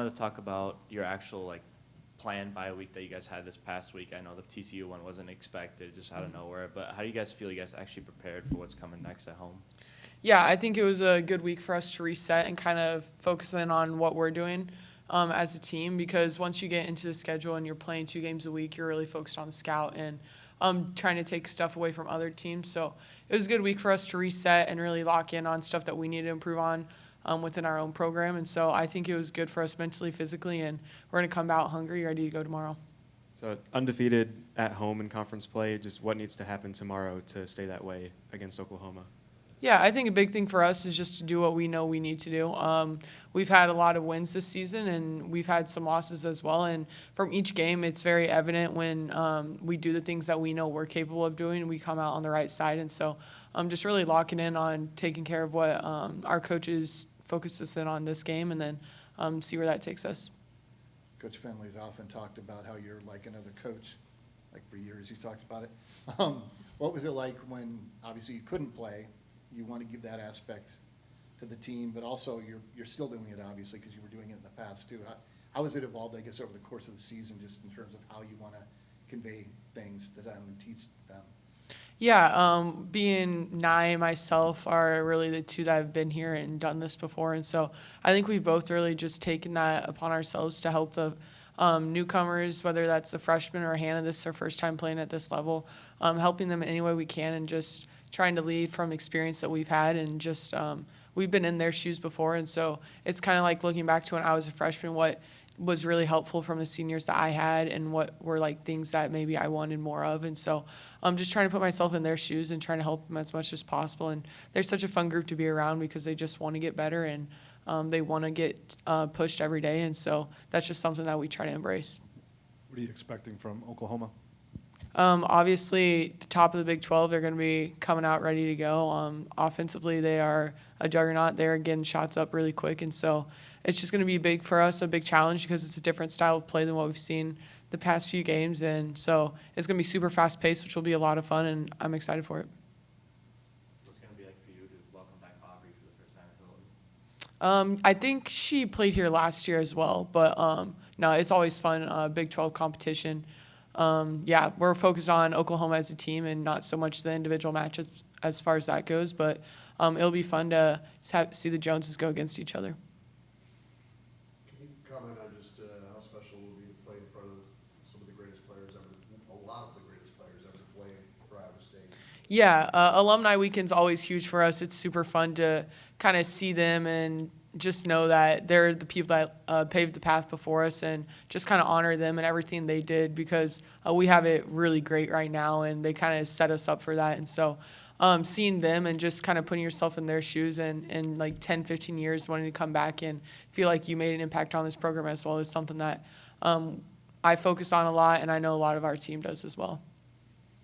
wanted to talk about your actual planned bye week that you guys had this past week. I know the TCU one wasn't expected, just out of nowhere. But how do you guys feel you guys actually prepared for what's coming next at home? Yeah, I think it was a good week for us to reset and kind of focus in on what we're doing as a team, because once you get into the schedule and you're playing 2 games a week, you're really focused on the scout and trying to take stuff away from other teams. So it was a good week for us to reset and really lock in on stuff that we need to improve on within our own program. And so I think it was good for us mentally, physically, and we're going to come out hungry, ready to go tomorrow. So undefeated at home in conference play, just what needs to happen tomorrow to stay that way against Oklahoma? Yeah, I think a big thing for us is just to do what we know we need to do. We've had a lot of wins this season, and we've had some losses as well. And from each game, it's very evident when we do the things that we know we're capable of doing, and we come out on the right side. And so just really locking in on taking care of what our coaches focus us in on this game, and then see where that takes us. Coach Finley's often talked about how you're like another coach. Like for years he's talked about it. What was it like when obviously you couldn't play? You want to give that aspect to the team, but also you're still doing it obviously because you were doing it in the past too. How has it evolved, I guess, over the course of the season, just in terms of how you want to convey things to them and teach them? Yeah, being Nye, myself are really the two that have been here and done this before. And so I think we've both really just taken that upon ourselves to help the newcomers, whether that's the freshmen or Hannah, this is her first time playing at this level, helping them any way we can and just trying to lead from experience that we've had, and just we've been in their shoes before. And so it's kind of like looking back to when I was a freshman, what was really helpful from the seniors that I had and what were like things that maybe I wanted more of. And so I'm just trying to put myself in their shoes and trying to help them as much as possible. And they're such a fun group to be around because they just want to get better, and they want to get pushed every day. And so that's just something that we try to embrace. What are you expecting from Oklahoma? Obviously, the top of the Big 12, they're going to be coming out ready to go. Offensively, they are a juggernaut. They're getting shots up really quick. And so it's just going to be big for us, a big challenge, because it's a different style of play than what we've seen the past few games. And so it's going to be super fast-paced, which will be a lot of fun, and I'm excited for it. What's it going to be like for you to welcome back Aubrey for the first time at Hilton? I think she played here last year as well. But, no, it's always fun, Big 12 competition. Yeah, we're focused on Oklahoma as a team and not so much the individual matchups as far as that goes. But it'll be fun to see the Joneses go against each other. Can you comment on just how special it will be to play in front of some of the greatest players ever, a lot of the greatest players ever playing for Iowa State? Yeah, Alumni Weekend's always huge for us. It's super fun to kind of see them and just know that they're the people that paved the path before us, and just kind of honor them and everything they did, because we have it really great right now, and they kind of set us up for that. And so seeing them and just kind of putting yourself in their shoes and in like 10, 15 years wanting to come back and feel like you made an impact on this program as well is something that I focus on a lot, and I know a lot of our team does as well.